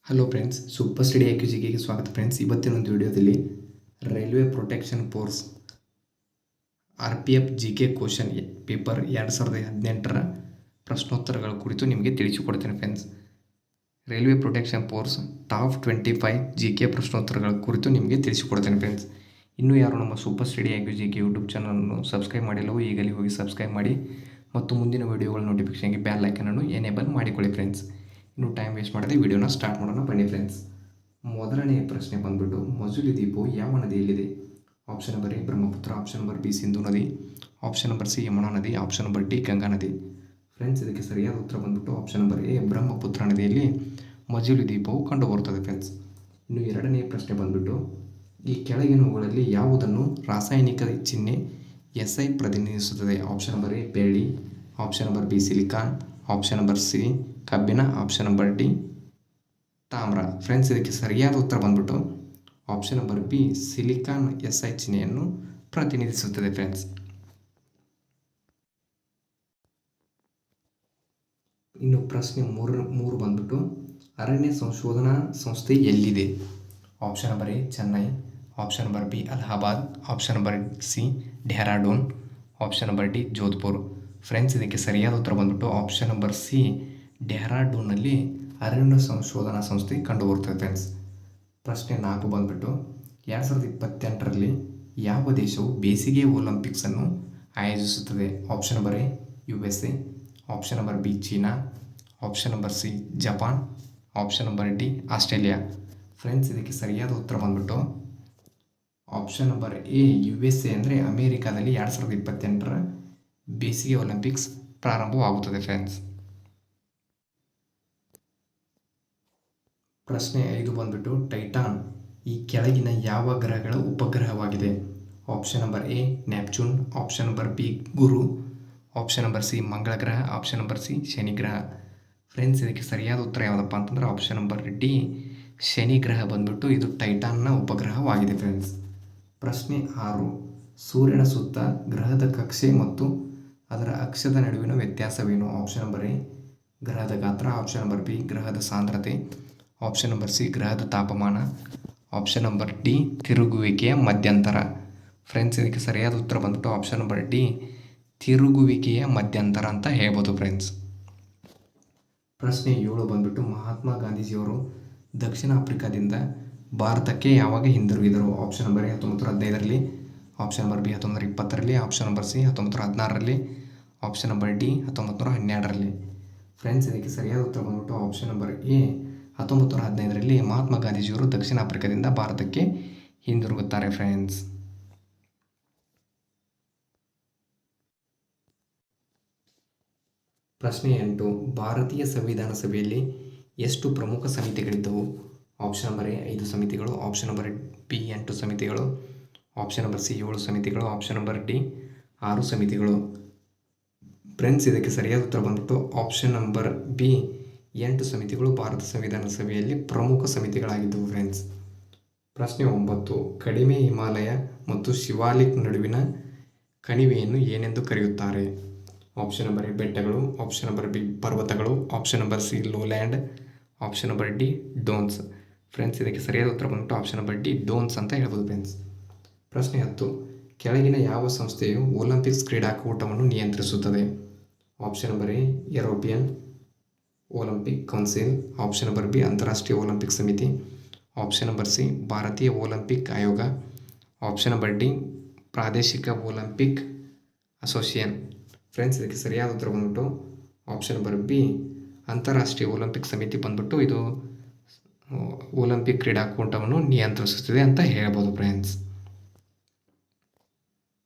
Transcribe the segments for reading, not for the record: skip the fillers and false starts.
Hello friends, super study ಜಿಗೆ ಸ್ವಾಗತ friends. ಇವತ್ತಿನ ಒಂದು ವಿಡಿಯೋದಲ್ಲಿ railway protection force RPF GK question paper 2018ರ ಪ್ರಶ್ನೋತ್ತರಗಳ ಕುರಿತು ನಿಮಗೆ ತಿಳಿಸಿಕೊಡ್ತೇನೆ friends. Railway protection force top 25 GK ಪ್ರಶ್ನೋತ್ತರಗಳ ಕುರಿತು ನಿಮಗೆ ತಿಳಿಸಿಕೊಡ್ತೇನೆ ಫ್ರೆಂಡ್ಸ್. ಇನ್ನೂ ಯಾರು ನಮ್ಮ ಸೂಪರ್ ಸ್ಟಡಿ ಜಿಕೆ ಯೂಟ್ಯೂಬ್ ಚಾನಲನ್ನು ಸಬ್ಸ್ಕ್ರೈಬ್ ಮಾಡಿಲ್ಲವೋ ಈಗಲೇ ಹೋಗಿ ಸಬ್ಸ್ಕ್ರೈಬ್ ಮಾಡಿ ಮತ್ತು ಮುಂದಿನ ವಿಡಿಯೋಗಳ ನೋಟಿಫಿಕೇಷನ್ಗೆ ಬೆಲ್ ಐಕನನ್ನು ಎನೇಬಲ್ ಮಾಡಿಕೊಳ್ಳಿ ಫ್ರೆಂಡ್ಸ್. ಇನ್ನು ಟೈಮ್ ವೇಸ್ಟ್ ಮಾಡದೆ ವಿಡಿಯೋನ ಸ್ಟಾರ್ಟ್ ಮಾಡೋಣ ಬನ್ನಿ ಫ್ರೆಂಡ್ಸ್. ಮೊದಲನೆಯ ಪ್ರಶ್ನೆ ಬಂದ್ಬಿಟ್ಟು, ಮಜುಲಿ ದ್ವೀಪವು ಯಾವ ನದಿಯಲ್ಲಿದೆ? Option number A Brahmaputra, option number B Sindhu ನದಿ, ಆಪ್ಷನ್ ನಂಬರ್ ಸಿ ಯಮುನಾ ನದಿ, ಆಪ್ಷನ್ ನಂಬರ್ ಡಿ ಗಂಗಾ ನದಿ. ಫ್ರೆಂಡ್ಸ್, ಇದಕ್ಕೆ ಸರಿಯಾದ ಉತ್ತರ ಬಂದ್ಬಿಟ್ಟು ಆಪ್ಷನ್ ನಂಬರ್ ಎ ಬ್ರಹ್ಮಪುತ್ರ ನದಿಯಲ್ಲಿ ಮಜುಲಿ ದ್ವೀಪವು ಕಂಡುಬರುತ್ತದೆ ಫ್ರೆಂಡ್ಸ್. ಇನ್ನು ಎರಡನೆಯ ಪ್ರಶ್ನೆ ಬಂದ್ಬಿಟ್ಟು, ಈ ಕೆಳಗಿನವುಗಳಲ್ಲಿ ಯಾವುದನ್ನು ರಾಸಾಯನಿಕ ಚಿಹ್ನೆ SI ಪ್ರತಿನಿಧಿಸುತ್ತದೆ? ಆಪ್ಷನ್ ನಂಬರ್ ಎ ಬೆಳ್ಳಿ, option number B silicon, option number C ಕಬ್ಬಿಣ, ಆಪ್ಷನ್ ನಂಬರ್ ಡಿ ತಾಮ್ರ. ಫ್ರೆಂಡ್ಸ್, ಇದಕ್ಕೆ ಸರಿಯಾದ ಉತ್ತರ ಬಂದ್ಬಿಟ್ಟು option number B silicon SI ಚಿಹ್ನೆಯನ್ನು ಪ್ರತಿನಿಧಿಸುತ್ತದೆ ಫ್ರೆಂಡ್ಸ್. ಇನ್ನು ಪ್ರಶ್ನೆ ಮೂರು ಬಂದ್ಬಿಟ್ಟು, ಅರಣ್ಯ ಸಂಶೋಧನಾ ಸಂಸ್ಥೆ ಎಲ್ಲಿದೆ? Option number A Chennai, option number B Allahabad, option number C Dehradun, option number D Jodhpur. Friends, ಇದಕ್ಕೆ ಸರಿಯಾದ ಉತ್ತರ ಬಂದ್ಬಿಟ್ಟು ಆಪ್ಷನ್ ನಂಬರ್ ಸಿ ಡೆಹ್ರಾಡೂನ್ನಲ್ಲಿ ಅರಣ್ಯ ಸಂಶೋಧನಾ ಸಂಸ್ಥೆ ಕಂಡುಬರುತ್ತದೆ ಫ್ರೆಂಡ್ಸ್. ಪ್ರಶ್ನೆ 4 ಬಂದ್ಬಿಟ್ಟು, 2028ರಲ್ಲಿ ಯಾವ ದೇಶವು ಬೇಸಿಗೆ ಒಲಿಂಪಿಕ್ಸನ್ನು ಆಯೋಜಿಸುತ್ತದೆ? Option number A USA, option number B ಚೀನಾ, option number C Japan, option number D Australia. Friends, ಇದಕ್ಕೆ ಸರಿಯಾದ ಉತ್ತರ ಬಂದ್ಬಿಟ್ಟು ಆಪ್ಷನ್ ನಂಬರ್ ಎ USA ಅಂದರೆ ಅಮೇರಿಕಾದಲ್ಲಿ 2028ರ ಬೇಸಿಗೆ ಒಲಿಂಪಿಕ್ಸ್ ಪ್ರಾರಂಭವಾಗುತ್ತದೆ ಫ್ರೆಂಡ್ಸ್. ಪ್ರಶ್ನೆ 5 ಬಂದ್ಬಿಟ್ಟು, ಟೈಟಾನ್ ಈ ಕೆಳಗಿನ ಯಾವ ಗ್ರಹಗಳ ಉಪಗ್ರಹವಾಗಿದೆ? Option number A Neptune, option number B ಗುರು, ಆಪ್ಷನ್ ನಂಬರ್ ಸಿ ಮಂಗಳ ಗ್ರಹ, ಆಪ್ಷನ್ ನಂಬರ್ ಸಿ ಶನಿ ಗ್ರಹ. ಫ್ರೆಂಡ್ಸ್, ಇದಕ್ಕೆ ಸರಿಯಾದ ಉತ್ತರ ಯಾವುದಪ್ಪ ಅಂತಂದ್ರೆ ಆಪ್ಷನ್ ನಂಬರ್ ಡಿ ಶನಿ ಗ್ರಹ ಬಂದ್ಬಿಟ್ಟು ಇದು ಟೈಟಾನ್ನ ಉಪಗ್ರಹವಾಗಿದೆ ಫ್ರೆಂಡ್ಸ್. ಪ್ರಶ್ನೆ 6, ಸೂರ್ಯನ ಸುತ್ತ ಗ್ರಹದ ಕಕ್ಷೆ ಮತ್ತು ಅದರ ಅಕ್ಷದ ನಡುವಿನ ವ್ಯತ್ಯಾಸವೇನು? ಆಪ್ಷನ್ ನಂಬರ್ ಎ ಗ್ರಹದ ಗಾತ್ರ, ಆಪ್ಷನ್ ನಂಬರ್ ಬಿ ಗ್ರಹದ ಸಾಂದ್ರತೆ, ಆಪ್ಷನ್ ನಂಬರ್ ಸಿ ಗ್ರಹದ ತಾಪಮಾನ, ಆಪ್ಷನ್ ನಂಬರ್ ಡಿ ತಿರುಗುವಿಕೆಯ ಮಧ್ಯಂತರ. ಫ್ರೆಂಡ್ಸ್, ಇದಕ್ಕೆ ಸರಿಯಾದ ಉತ್ತರ ಬಂದ್ಬಿಟ್ಟು ಆಪ್ಷನ್ ನಂಬರ್ ಡಿ ತಿರುಗುವಿಕೆಯ ಮಧ್ಯಂತರ ಅಂತ ಹೇಳ್ಬೋದು ಫ್ರೆಂಡ್ಸ್. ಪ್ರಶ್ನೆ 7 ಬಂದ್ಬಿಟ್ಟು, ಮಹಾತ್ಮ ಗಾಂಧೀಜಿಯವರು ದಕ್ಷಿಣ ಆಫ್ರಿಕಾದಿಂದ ಭಾರತಕ್ಕೆ ಯಾವಾಗ ಹಿಂದಿರುಗಿದರು? ಆಪ್ಷನ್ ನಂಬರ್ ಎ 1915ರಲ್ಲಿ, ಆಪ್ಷನ್ ನಂಬರ್ ಬಿ 1920ರಲ್ಲಿ, ಆಪ್ಷನ್ ನಂಬರ್ ಸಿ 1916ರಲ್ಲಿ, ಆಪ್ಷನ್ ನಂಬರ್ ಡಿ 1912ರಲ್ಲಿ. ಫ್ರೆಂಡ್ಸ್, ಇದಕ್ಕೆ ಸರಿಯಾದ ಉತ್ತರ ಬಂದ್ಬಿಟ್ಟು ಆಪ್ಷನ್ ನಂಬರ್ ಎ 1915ರಲ್ಲಿ ಮಹಾತ್ಮ ಗಾಂಧೀಜಿಯವರು ದಕ್ಷಿಣ ಆಫ್ರಿಕಾದಿಂದ ಭಾರತಕ್ಕೆ ಹಿಂದಿರುಗುತ್ತಾರೆ ಫ್ರೆಂಡ್ಸ್. ಪ್ರಶ್ನೆ 8, ಭಾರತೀಯ ಸಂವಿಧಾನ ಸಭೆಯಲ್ಲಿ ಎಷ್ಟು ಪ್ರಮುಖ ಸಮಿತಿಗಳಿದ್ದವು? ಆಪ್ಷನ್ ನಂಬರ್ ಎ 5 ಸಮಿತಿಗಳು, ಆಪ್ಷನ್ ನಂಬರ್ ಬಿ 8 ಸಮಿತಿಗಳು, ಆಪ್ಷನ್ ನಂಬರ್ ಸಿ 7 ಸಮಿತಿಗಳು, ಆಪ್ಷನ್ ನಂಬರ್ ಡಿ 6 ಸಮಿತಿಗಳು. ಫ್ರೆಂಡ್ಸ್, ಇದಕ್ಕೆ ಸರಿಯಾದ ಉತ್ತರ ಬಂದ್ಬಿಟ್ಟು ಆಪ್ಷನ್ ನಂಬರ್ ಬಿ 8 ಸಮಿತಿಗಳು ಭಾರತ ಸಂವಿಧಾನ ಸಭೆಯಲ್ಲಿ ಪ್ರಮುಖ ಸಮಿತಿಗಳಾಗಿದ್ದವು ಫ್ರೆಂಡ್ಸ್. ಪ್ರಶ್ನೆ 9, ಕಡಿಮೆ ಹಿಮಾಲಯ ಮತ್ತು ಶಿವಾಲಿಕ್ ನಡುವಿನ ಕಣಿವೆಯನ್ನು ಏನೆಂದು ಕರೆಯುತ್ತಾರೆ? ಆಪ್ಷನ್ ನಂಬರ್ ಎ ಬೆಟ್ಟಗಳು, ಆಪ್ಷನ್ ನಂಬರ್ ಬಿ ಪರ್ವತಗಳು, option number C lowland, option number D downs. Friends, ಇದಕ್ಕೆ ಸರಿಯಾದ ಉತ್ತರ ಬಂದ್ಬಿಟ್ಟು ಆಪ್ಷನ್ ನಂಬರ್ ಡಿ ಡೋನ್ಸ್ ಅಂತ ಹೇಳ್ಬೋದು ಫ್ರೆಂಡ್ಸ್. ಪ್ರಶ್ನೆ 10, ಕೆಳಗಿನ ಯಾವ ಸಂಸ್ಥೆಯು ಒಲಿಂಪಿಕ್ಸ್ ಕ್ರೀಡಾಕೂಟವನ್ನು ನಿಯಂತ್ರಿಸುತ್ತದೆ? Option number A European Olympic council, option number B ಅಂತಾರಾಷ್ಟ್ರೀಯ ಒಲಿಂಪಿಕ್ ಸಮಿತಿ, ಆಪ್ಷನ್ ನಂಬರ್ ಸಿ ಭಾರತೀಯ ಒಲಿಂಪಿಕ್ ಆಯೋಗ, ಆಪ್ಷನ್ ನಂಬರ್ ಡಿ ಪ್ರಾದೇಶಿಕ ಒಲಿಂಪಿಕ್ ಅಸೋಸಿಯೇಷನ್. ಫ್ರೆಂಡ್ಸ್, ಇದಕ್ಕೆ ಸರಿಯಾದ ಉತ್ತರ ಬಂದ್ಬಿಟ್ಟು ಆಪ್ಷನ್ ನಂಬರ್ ಬಿ ಅಂತಾರಾಷ್ಟ್ರೀಯ ಒಲಿಂಪಿಕ್ ಸಮಿತಿ ಬಂದ್ಬಿಟ್ಟು ಇದು ಒಲಿಂಪಿಕ್ ಕ್ರೀಡಾಕೂಟವನ್ನು ನಿಯಂತ್ರಿಸುತ್ತದೆ ಅಂತ ಹೇಳ್ಬೋದು ಫ್ರೆಂಡ್ಸ್.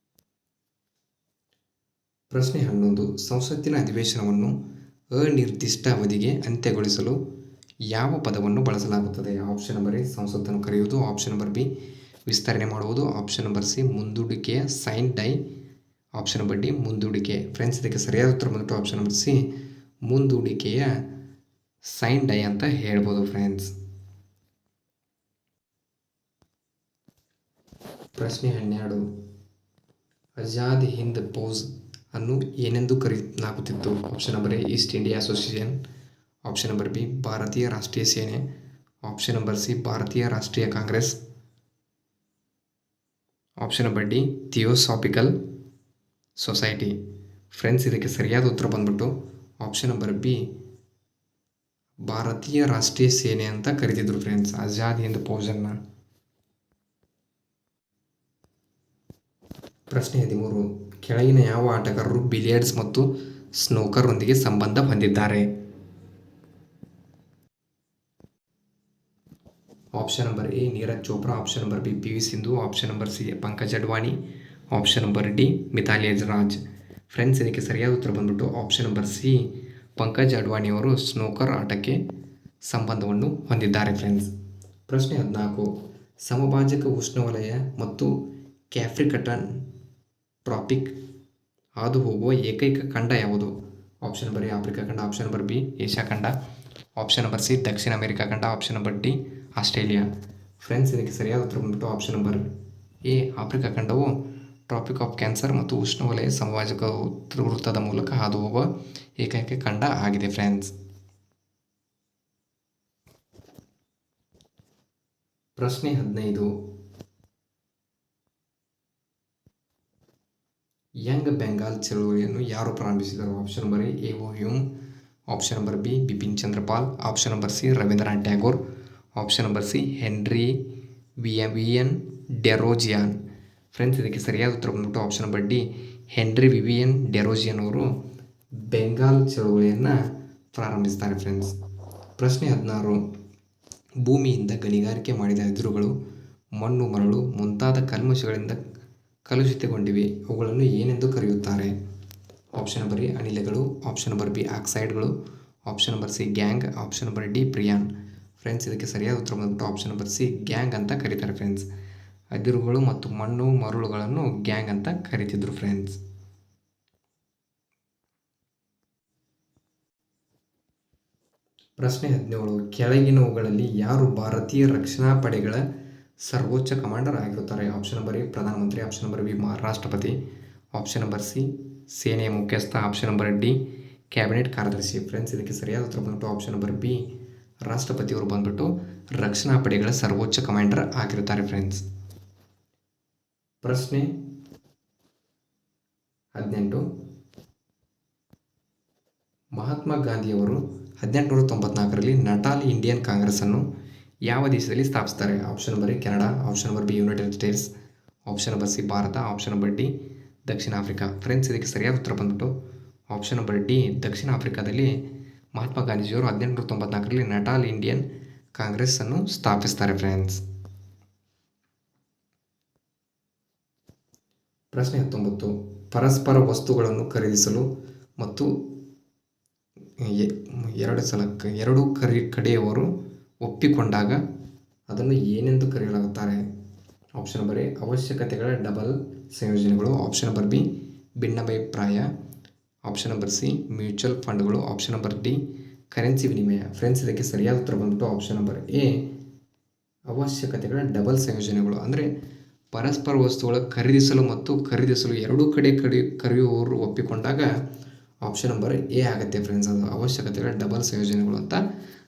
ಪ್ರಶ್ನೆ 11, ಸಂಸತ್ತಿನ ಅಧಿವೇಶನವನ್ನು ಅನಿರ್ದಿಷ್ಟ ಅವಧಿಗೆ ಅಂತ್ಯಗೊಳಿಸಲು ಯಾವ ಪದವನ್ನು ಬಳಸಲಾಗುತ್ತದೆ? ಆಪ್ಷನ್ ನಂಬರ್ ಎ ಸಂಸತ್ತನ್ನು ಕರೆಯುವುದು, ಆಪ್ಷನ್ ನಂಬರ್ ಬಿ ವಿಸ್ತರಣೆ ಮಾಡುವುದು, ಆಪ್ಷನ್ ನಂಬರ್ ಸಿ ಮುಂದೂಡಿಕೆಯ sine die, option number D ಮುಂದೂಡಿಕೆ. ಫ್ರೆಂಡ್ಸ್, ಇದಕ್ಕೆ ಸರಿಯಾದ ಉತ್ತರ ಬಂದ್ಬಿಟ್ಟು ಆಪ್ಷನ್ ನಂಬರ್ ಸಿ ಮುಂದೂಡಿಕೆಯ ಸೈನ್ ಡೈ ಅಂತ ಹೇಳ್ಬೋದು ಫ್ರೆಂಡ್ಸ್. ಪ್ರಶ್ನೆ 12, ಆಜಾದ್ ಹಿಂದ್ ಫೌಜ್ ಅನ್ನು ಏನೆಂದು ಕರೆಯಲಾಗುತ್ತಿತ್ತು? Option number A East India association, option number B ಭಾರತೀಯ ರಾಷ್ಟ್ರೀಯ ಸೇನೆ, ಆಪ್ಷನ್ ನಂಬರ್ ಸಿ ಭಾರತೀಯ ರಾಷ್ಟ್ರೀಯ Congress. Option number D theosophical society. Friends, ಇದಕ್ಕೆ ಸರಿಯಾದ ಉತ್ತರ ಬಂದ್ಬಿಟ್ಟು ಆಪ್ಷನ್ ನಂಬರ್ ಬಿ ಭಾರತೀಯ ರಾಷ್ಟ್ರೀಯ ಸೇನೆ ಅಂತ ಕರಿತಿದ್ರು ಫ್ರೆಂಡ್ಸ್, ಆಜಾದ್ ಹಿಂದ್ ಫೌಜನ್ನ. ಪ್ರಶ್ನೆ 13. ಕೆಳಗಿನ ಯಾವ ಆಟಗಾರರು ಬಿಲಿಯರ್ಡ್ಸ್ ಮತ್ತು ಸ್ನೂಕರ್ ಒಂದಿಗೆ ಸಂಬಂಧ ಹೊಂದಿದ್ದಾರೆ? Option number A Neeraj Chopra. Option number B P V Sindhu. Option number C Pankaj Advani. Option number D Mithali Raj. Friends, ಇದಕ್ಕೆ ಸರಿಯಾದ ಉತ್ತರ ಬಂದ್ಬಿಟ್ಟು ಆಪ್ಷನ್ ನಂಬರ್ ಸಿ ಪಂಕಜ್ ಅಡ್ವಾಣಿಯವರು ಸ್ನೂಕರ್ ಆಟಕ್ಕೆ ಸಂಬಂಧವನ್ನು ಹೊಂದಿದ್ದಾರೆ ಫ್ರೆಂಡ್ಸ್. ಪ್ರಶ್ನೆ 14. ಸಮಭಾಜಕ ಉಷ್ಣವಲಯ ಮತ್ತು ಕ್ಯಾಪ್ರಿಕಟನ್ ಟ್ರಾಪಿಕ್ ಹಾದು ಹೋಗುವ ಏಕೈಕ ಖಂಡ ಯಾವುದು? ಆಪ್ಷನ್ ನಂಬರ್ ಎ ಆಫ್ರಿಕಾ ಖಂಡ. ಆಪ್ಷನ್ ನಂಬರ್ ಬಿ ಏಷ್ಯಾ ಖಂಡ. ಆಪ್ಷನ್ ನಂಬರ್ ಸಿ ದಕ್ಷಿಣ ಅಮೆರಿಕಾ ಖಂಡ. Option number D Australia. Friends, ಇದಕ್ಕೆ ಸರಿಯಾದ ಉತ್ತರ ಬಂದ್ಬಿಟ್ಟು ಆಪ್ಷನ್ ನಂಬರ್ ಎ ಆಫ್ರಿಕಾ ಖಂಡವು ಟ್ರಾಪಿಕ್ ಆಫ್ ಕ್ಯಾನ್ಸರ್ ಮತ್ತು ಉಷ್ಣವಲಯ ಸಮಭಾಜಕ ವೃತ್ತದ ಮೂಲಕ ಹಾದು ಹೋಗುವ ಏಕೈಕ ಖಂಡ ಆಗಿದೆ ಫ್ರೆಂಡ್ಸ್. ಪ್ರಶ್ನೆ 15. ಯಂಗ್ ಬೆಂಗಾಲ್ ಚಳವಳಿಯನ್ನು ಯಾರು ಪ್ರಾರಂಭಿಸಿದರು? Option number A O Hume. Option number B Bipin Chandrapal. Option number C Rabindranath Tagore. Option number C Henry Vivian Derozian. Friends, ಇದಕ್ಕೆ ಸರಿಯಾದ ಉತ್ತರ ಬಂದ್ಬಿಟ್ಟು option number D Henry Vivian Derozian ಅವರು ಬೆಂಗಾಲ್ ಚಳವಳಿಯನ್ನು ಪ್ರಾರಂಭಿಸ್ತಾರೆ ಫ್ರೆಂಡ್ಸ್. ಪ್ರಶ್ನೆ 16. ಭೂಮಿಯಿಂದ ಗಣಿಗಾರಿಕೆ ಮಾಡಿದ ಅದಿರುಗಳು ಮಣ್ಣು, ಮರಳು ಮುಂತಾದ ಕಲ್ಮಶಗಳಿಂದ ಕಲುಷಿತಗೊಂಡಿವೆ. ಅವುಗಳನ್ನು ಏನೆಂದು ಕರೆಯುತ್ತಾರೆ? ಆಪ್ಷನ್ ನಂಬರ್ ಎ ಅನಿಲಗಳು. ಆಪ್ಷನ್ ನಂಬರ್ ಬಿ ಆಕ್ಸೈಡ್ಗಳು. Option number C gang. Option number D prion. Friends, ಇದಕ್ಕೆ ಸರಿಯಾದ ಉತ್ತರ ಬಂದ್ಬಿಟ್ಟು ಆಪ್ಷನ್ ನಂಬರ್ ಸಿ ಗ್ಯಾಂಗ್ ಅಂತ ಕರೀತಾರೆ ಫ್ರೆಂಡ್ಸ್. ಅದಿರುಗಳು ಮತ್ತು ಮಣ್ಣು ಮರಳುಗಳನ್ನು ಗ್ಯಾಂಗ್ ಅಂತ ಕರೀತಿದ್ರು ಫ್ರೆಂಡ್ಸ್. ಪ್ರಶ್ನೆ 17. ಕೆಳಗಿನವುಗಳಲ್ಲಿ ಯಾರು ಭಾರತೀಯ ರಕ್ಷಣಾ ಪಡೆಗಳ ಸರ್ವೋಚ್ಚ ಕಮಾಂಡರ್ ಆಗಿರುತ್ತಾರೆ? ಆಪ್ಷನ್ ನಂಬರ್ ಎ ಪ್ರಧಾನಮಂತ್ರಿ. ಆಪ್ಷನ್ ನಂಬರ್ ಬಿ ರಾಷ್ಟ್ರಪತಿ. ಆಪ್ಷನ್ ನಂಬರ್ ಸಿ ಸೇನೆಯ ಮುಖ್ಯಸ್ಥ. ಆಪ್ಷನ್ ನಂಬರ್ ಡಿ ಕ್ಯಾಬಿನೆಟ್ ಕಾರ್ಯದರ್ಶಿ. ಫ್ರೆಂಡ್ಸ್, ಇದಕ್ಕೆ ಸರಿಯಾದ ಉತ್ತರ ಬಂದ್ಬಿಟ್ಟು ಆಪ್ಷನ್ ನಂಬರ್ ಬಿ ರಾಷ್ಟ್ರಪತಿಯವರು ಬಂದ್ಬಿಟ್ಟು ರಕ್ಷಣಾ ಪಡೆಗಳ ಸರ್ವೋಚ್ಚ ಕಮಾಂಡರ್ ಆಗಿರುತ್ತಾರೆ ಫ್ರೆಂಡ್ಸ್. ಪ್ರಶ್ನೆ 18. ಮಹಾತ್ಮ ಗಾಂಧಿಯವರು 1894ರಲ್ಲಿ ನಟಾಲ್ ಇಂಡಿಯನ್ ಕಾಂಗ್ರೆಸ್ ಅನ್ನು ಯಾವ ದೇಶದಲ್ಲಿ ಸ್ಥಾಪಿಸ್ತಾರೆ? Option number A Canada. Option number B United States. Option number C ಭಾರತ. ಆಪ್ಷನ್ ನಂಬರ್ ಡಿ ದಕ್ಷಿಣ ಆಫ್ರಿಕಾ. ಫ್ರೆಂಡ್ಸ್, ಇದಕ್ಕೆ ಸರಿಯಾದ ಉತ್ತರ ಬಂದ್ಬಿಟ್ಟು ಆಪ್ಷನ್ ನಂಬರ್ ಡಿ ದಕ್ಷಿಣ ಆಫ್ರಿಕಾದಲ್ಲಿ ಮಹಾತ್ಮ ಗಾಂಧೀಜಿಯವರು 1894ರಲ್ಲಿ ನಟಾಲ್ ಇಂಡಿಯನ್ ಕಾಂಗ್ರೆಸ್ ಅನ್ನು ಸ್ಥಾಪಿಸ್ತಾರೆ ಫ್ರೆಂಡ್ಸ್. ಪ್ರಶ್ನೆ 19. ಪರಸ್ಪರ ವಸ್ತುಗಳನ್ನು ಖರೀದಿಸಲು ಮತ್ತು ಎರಡು ಕಡೆಯವರು ಒಪ್ಪಿಕೊಂಡಾಗ ಅದನ್ನು ಏನೆಂದು ಕರೆಯಲಾಗುತ್ತಾರೆ? ಆಪ್ಷನ್ ನಂಬರ್ ಎ ಅವಶ್ಯಕತೆಗಳ ಡಬಲ್ ಸಂಯೋಜನೆಗಳು. ಆಪ್ಷನ್ ನಂಬರ್ ಬಿ ಭಿನ್ನಾಭಿಪ್ರಾಯ. ಆಪ್ಷನ್ ನಂಬರ್ ಸಿ ಮ್ಯೂಚುವಲ್ ಫಂಡ್ಗಳು. ಆಪ್ಷನ್ ನಂಬರ್ ಡಿ ಕರೆನ್ಸಿ ವಿನಿಮಯ. ಫ್ರೆಂಡ್ಸ್, ಇದಕ್ಕೆ ಸರಿಯಾದ ಉತ್ತರ ಬಂದ್ಬಿಟ್ಟು ಆಪ್ಷನ್ ನಂಬರ್ ಎ ಅವಶ್ಯಕತೆಗಳ ಡಬಲ್ ಸಂಯೋಜನೆಗಳು. ಅಂದರೆ ಪರಸ್ಪರ ವಸ್ತುಗಳ ಖರೀದಿಸಲು ಎರಡೂ ಕಡೆ ಕರೆಯುವವರು ಒಪ್ಪಿಕೊಂಡಾಗ ಆಪ್ಷನ್ ನಂಬರ್ ಎ ಆಗುತ್ತೆ ಫ್ರೆಂಡ್ಸ್. ಅದು ಅವಶ್ಯಕತೆಗಳ ಡಬಲ್ ಸಂಯೋಜನೆಗಳು ಅಂತ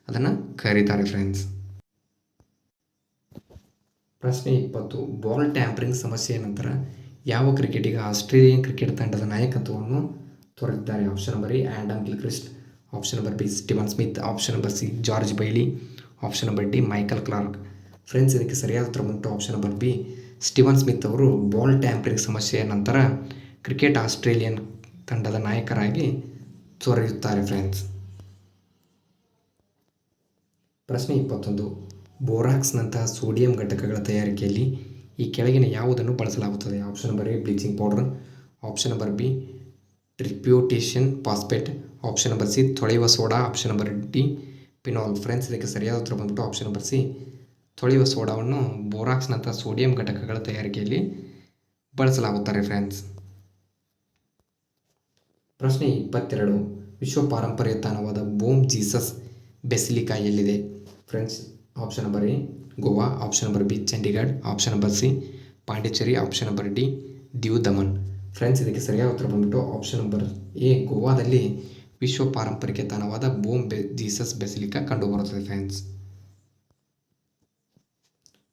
ಅದನ್ನು ಕರೀತಾರೆ ಫ್ರೆಂಡ್ಸ್. ಪ್ರಶ್ನೆ 20. ಬಾಲ್ ಟ್ಯಾಂಪರಿಂಗ್ ಸಮಸ್ಯೆಯ ನಂತರ ಯಾವ ಕ್ರಿಕೆಟಿಗ ಆಸ್ಟ್ರೇಲಿಯನ್ ಕ್ರಿಕೆಟ್ ತಂಡದ ನಾಯಕತ್ವವನ್ನು ತೊರೆದಿದ್ದಾರೆ? Option number A Adam Gilchrist. Option number B Steven Smith. Option number C George Bailey. Option number D Michael Clarke. Friends, ಇದಕ್ಕೆ ಸರಿಯಾದ ಉತ್ತರ ಬಂತು option number B Steven Smith ಅವರು ಬಾಲ್ ಟ್ಯಾಂಪರಿಂಗ್ ಸಮಸ್ಯೆಯ ನಂತರ ಕ್ರಿಕೆಟ್ ಆಸ್ಟ್ರೇಲಿಯನ್ ತಂಡದ ನಾಯಕರಾಗಿ ತೊರೆಯುತ್ತಾರೆ ಫ್ರೆಂಡ್ಸ್. ಪ್ರಶ್ನೆ 21. ಬೋರಾಕ್ಸ್ನಂತಹ ಸೋಡಿಯಂ ಘಟಕಗಳ ತಯಾರಿಕೆಯಲ್ಲಿ ಈ ಕೆಳಗಿನ ಯಾವುದನ್ನು ಬಳಸಲಾಗುತ್ತದೆ? Option number A bleaching powder. Option number B ಟ್ರಿಪ್ಯೂಟೇಷನ್ ಫಾಸ್ಫೇಟ್. ಆಪ್ಷನ್ ನಂಬರ್ ಸಿ ತೊಳೆಯುವ soda. Option number D phenol. Friends, ಇದಕ್ಕೆ ಸರಿಯಾದ ಉತ್ತರ ಬಂದ್ಬಿಟ್ಟು ಆಪ್ಷನ್ ನಂಬರ್ ಸಿ ತೊಳೆಯುವ ಸೋಡಾವನ್ನು ಬೋರಾಕ್ಸ್ನಂತಹ ಸೋಡಿಯಂ ಘಟಕಗಳ ತಯಾರಿಕೆಯಲ್ಲಿ ಬಳಸಲಾಗುತ್ತಾರೆ ಫ್ರೆಂಡ್ಸ್. ಪ್ರಶ್ನೆ 22. ವಿಶ್ವ ಪಾರಂಪರ್ಯ ತಾಣವಾದ ಬೋಮ್ ಜೀಸಸ್ ಬೆಸಿಲಿಕಾ ಎಲ್ಲಿದೆ? Friends, option number A Goa. Option number B Chandigarh. Option number C Pondicherry. Option number D Diu Daman. Friends, ಇದಕ್ಕೆ ಸರಿಯಾದ ಉತ್ತರ ಬಂದ್ಬಿಟ್ಟು ಆಪ್ಷನ್ ನಂಬರ್ ಎ ಗೋವಾದಲ್ಲಿ ವಿಶ್ವ ಪಾರಂಪರಿಕ ತಾಣವಾದ ಬೋಮ್ ಜೀಸಸ್ ಬೆಸಿಲಿಕಾ ಕಂಡುಬರುತ್ತದೆ ಫ್ರೆಂಡ್ಸ್.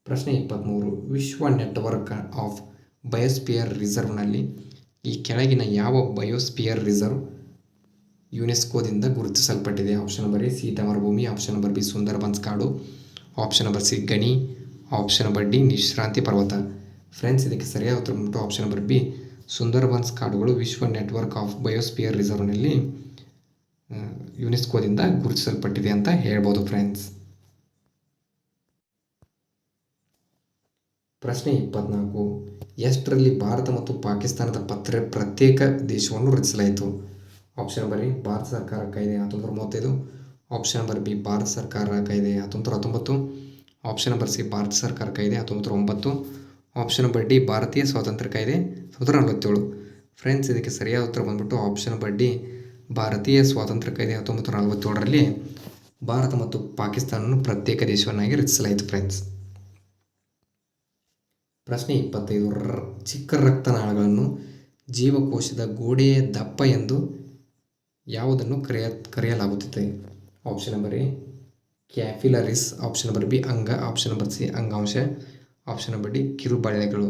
ಪ್ರಶ್ನೆ 23. ವಿಶ್ವ ನೆಟ್ವರ್ಕ್ ಆಫ್ ಬಯೋಸ್ಪಿಯರ್ ರಿಸರ್ವ್ನಲ್ಲಿ ಈ ಕೆಳಗಿನ ಯಾವ ಬಯೋಸ್ಪಿಯರ್ ರಿಸರ್ವ್ ಯುನೆಸ್ಕೋದಿಂದ ಗುರುತಿಸಲ್ಪಟ್ಟಿದೆ? ಆಪ್ಷನ್ ನಂಬರ್ ಎ ಸೀತಾ ಮರುಭೂಮಿ, ಆಪ್ಷನ್ ನಂಬರ್ ಬಿ ಸುಂದರಬನ್ಸ್ ಕಾಡು, ಆಪ್ಷನ್ ನಂಬರ್ ಸಿ ಗಣಿ, ಆಪ್ಷನ್ ನಂಬರ್ ಡಿ ವಿಶ್ರಾಂತಿ ಪರ್ವತ. ಫ್ರೆಂಡ್ಸ್, ಇದಕ್ಕೆ ಸರಿಯಾದ ಉತ್ತರ ಬಂದ್ಬಿಟ್ಟು ಆಪ್ಷನ್ ನಂಬರ್ ಬಿ ಸುಂದರಬನ್ಸ್ ಕಾಡುಗಳು ವಿಶ್ವ ನೆಟ್ವರ್ಕ್ ಆಫ್ ಬಯೋಸ್ಪಿಯರ್ ರಿಸರ್ವ್ನಲ್ಲಿ ಯುನೆಸ್ಕೋದಿಂದ ಗುರುತಿಸಲ್ಪಟ್ಟಿದೆ ಅಂತ ಹೇಳ್ಬೋದು ಫ್ರೆಂಡ್ಸ್. ಪ್ರಶ್ನೆ 24. ಎಷ್ಟರಲ್ಲಿ ಭಾರತ ಮತ್ತು ಪಾಕಿಸ್ತಾನದ ಪ್ರತ್ಯೇಕ ದೇಶವನ್ನು ರಚಿಸಲಾಯಿತು? ಆಪ್ಷನ್ ನಂಬರ್ ಎ ಭಾರತ ಸರ್ಕಾರ ಕಾಯ್ದೆ 1935, ಆಪ್ಷನ್ ನಂಬರ್ ಬಿ ಭಾರತ ಸರ್ಕಾರ ಕಾಯ್ದೆ 1919, ಆಪ್ಷನ್ ನಂಬರ್ ಸಿ ಭಾರತ ಸರ್ಕಾರ ಕಾಯ್ದೆ 1909, ಆಪ್ಷನ್ ನಂಬರ್ ಡಿ ಭಾರತೀಯ ಸ್ವಾತಂತ್ರ್ಯ ಕಾಯ್ದೆ 1947. ಫ್ರೆಂಡ್ಸ್, ಇದಕ್ಕೆ ಸರಿಯಾದ ಉತ್ತರ ಬಂದ್ಬಿಟ್ಟು ಆಪ್ಷನ್ ನಂಬರ್ ಡಿ ಭಾರತೀಯ ಸ್ವಾತಂತ್ರ್ಯ ಕಾಯ್ದೆ 1947ರಲ್ಲಿ ಭಾರತ ಮತ್ತು ಪಾಕಿಸ್ತಾನವನ್ನು ಪ್ರತ್ಯೇಕ ದೇಶವನ್ನಾಗಿ ರಚಿಸಲಾಯಿತು ಫ್ರೆಂಡ್ಸ್. ಪ್ರಶ್ನೆ 25. ಚಿಕ್ಕ ರಕ್ತನಾಳಗಳನ್ನು ಜೀವಕೋಶದ ಗೋಡೆಯ ದಪ್ಪ ಎಂದು ಯಾವುದನ್ನು ಕರೆಯಲಾಗುತ್ತದೆ? Option number A capillaries, option number B ಅಂಗ, ಆಪ್ಷನ್ ನಂಬರ್ ಸಿ ಅಂಗಾಂಶ, ಆಪ್ಷನ್ ನಂಬರ್ ಡಿ ಕಿರುಬಳೆಗಳು.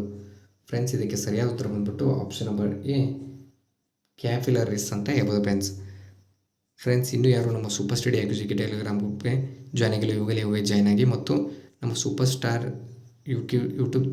ಫ್ರೆಂಡ್ಸ್, ಇದಕ್ಕೆ ಸರಿಯಾದ ಉತ್ತರ ಬಂದ್ಬಿಟ್ಟು ಆಪ್ಷನ್ ನಂಬರ್ ಎ ಕ್ಯಾಪಿಲರೀಸ್ ಅಂತ ಹೇಳ್ಬೋದು ಫ್ರೆಂಡ್ಸ್. ಇನ್ನೂ ಯಾರು ನಮ್ಮ ಸೂಪರ್ ಸ್ಟಡಿ ಎಕ್ಸಿಕ್ಯೂಟಿವ್ ಟೆಲಿಗ್ರಾಮ್ ಗ್ರೂಪ್ಗೆ ಜಾಯ್ನ್ ಆಗಿಲ್ಲ, ಇವಾಗಲೇ ಜಾಯ್ನ್ ಆಗಿ ಮತ್ತು ನಮ್ಮ ಸೂಪರ್ ಸ್ಟಾರ್ ಯೂಟ್ಯೂಬ್